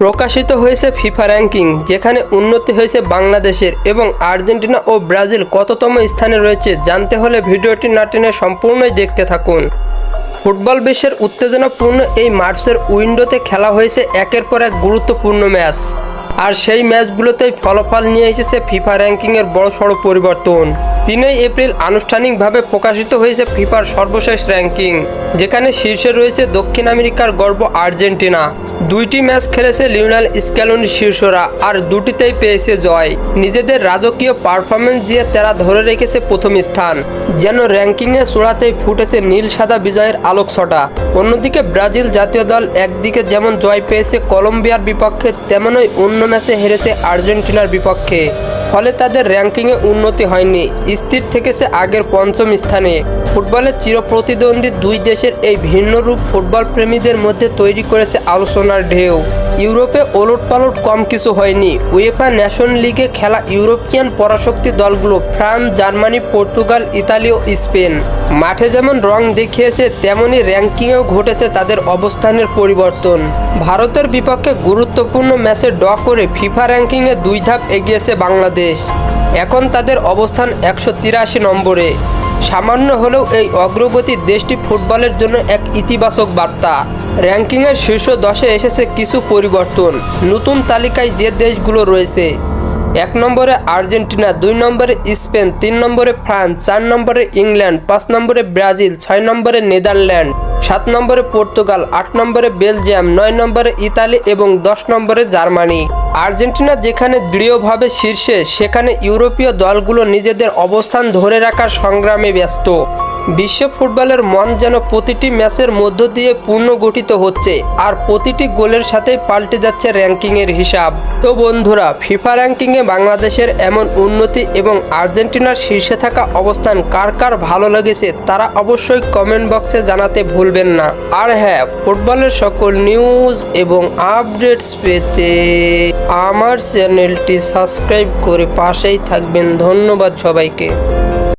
প্রকাশিত হয়েছে FIFA ranking, যেখানে উন্নতি হয়েছে বাংলাদেশের এবং আর্জেন্টিনা ও ব্রাজিল কততম স্থানে রয়েছে জানতে হলে ভিডিওটি না টেনে সম্পূর্ণই দেখতে থাকুন। ফুটবল বিশ্বের উত্তেজনাপূর্ণ এই মার্চের উইন্ডোতে খেলা হয়েছে একের পর এক গুরুত্বপূর্ণ ম্যাচ, আর সেই ম্যাচগুলোতেই ফলাফল নিয়ে এসেছে ফিফা র্যাঙ্কিংয়ের বড়সড় পরিবর্তন। 3 এপ্রিল আনুষ্ঠানিকভাবে প্রকাশিত হয়েছে ফিফার সর্বশেষ র্যাঙ্কিং, যেখানে শীর্ষে রয়েছে দক্ষিণ আমেরিকার গর্ব আর্জেন্টিনা। 2টি ম্যাচ খেলেছে লিওনেল স্ক্যালোনি শীর্ষরা, আর দুটিতেই পেয়েছে জয়। নিজেদের রাজকীয় পারফরমেন্স দিয়ে তারা ধরে রেখেছে প্রথম স্থান, যেন র্যাঙ্কিংয়ে চূড়াতেই ফুটেছে নীল সাদা বিজয়ের আলোকছটা। অন্যদিকে ব্রাজিল জাতীয় দল একদিকে যেমন জয় পেয়েছে কলম্বিয়ার বিপক্ষে, তেমনই অন্য ম্যাচে হেরেছে আর্জেন্টিনার বিপক্ষে। ফলে তাদের র্যাঙ্কিংয়ে উন্নতি হয়নি, স্থির থেকেছে আগের 5ম স্থানে। ফুটবলের চিরপ্রতিদ্বন্দ্বী দুই দেশের এই ভিন্ন রূপ ফুটবল প্রেমীদের মধ্যে তৈরি করেছে আলোচনার ঢেউ। ইউরোপে ওলটপালট কম কিছু হয়নি। উয়েফা নেশন লিগে খেলা ইউরোপিয়ান পরাশক্তি দলগুলো ফ্রান্স, জার্মানি, পর্তুগাল, ইতালি ও স্পেন মাঠে যেমন রং দেখিয়েছে, তেমনি র্যাঙ্কিংয়েও ঘটেছে তাদের অবস্থানের পরিবর্তন। ভারতের বিপক্ষে গুরুত্বপূর্ণ ম্যাচে ড্র করে ফিফা র্যাঙ্কিংয়ে 2 ধাপ এগিয়েছে বাংলাদেশ। এখন তাদের অবস্থান 183 নম্বরে। সামান্য হলেও এই অগ্রগতি দেশটি ফুটবলের জন্য এক ইতিবাচক বার্তা। র্যাঙ্কিংয়ের শীর্ষ 10-এ এসেছে কিছু পরিবর্তন। নতুন তালিকায় যে দেশগুলো রয়েছে: 1 নম্বরে আর্জেন্টিনা, 2 নম্বরে স্পেন, 3 নম্বরে ফ্রান্স, 4 নম্বরে ইংল্যান্ড, 5 নম্বরে ব্রাজিল, 6 নম্বরে নেদারল্যান্ড, 7 নম্বরে পর্তুগাল, 8 নম্বরে বেলজিয়াম, 9 নম্বরে ইতালি এবং 10 নম্বরে জার্মানি। আর্জেন্টিনা যেখানে দৃঢ়ভাবে শীর্ষে, সেখানে ইউরোপীয় দলগুলো নিজেদের অবস্থান ধরে রাখার সংগ্রামে ব্যস্ত। বিশ্ব ফুটবলের মন যেন প্রতিটি ম্যাচের মধ্য দিয়ে পুনর্গঠিত হচ্ছে, আর প্রতিটি গোলের সাথেই পাল্টে যাচ্ছে র্যাঙ্কিংয়ের হিসাব। তো বন্ধুরা, ফিফা র্যাঙ্কিংয়ে বাংলাদেশের এমন উন্নতি এবং আর্জেন্টিনার শীর্ষে থাকা অবস্থান কার কার ভালো লেগেছে তারা অবশ্যই কমেন্ট বক্সে জানাতে ভুলবেন না। আর হ্যাঁ, ফুটবলের সকল নিউজ এবং আপডেটস পেতে আমার চ্যানেলটি সাবস্ক্রাইব করে পাশেই থাকবেন। ধন্যবাদ সবাইকে।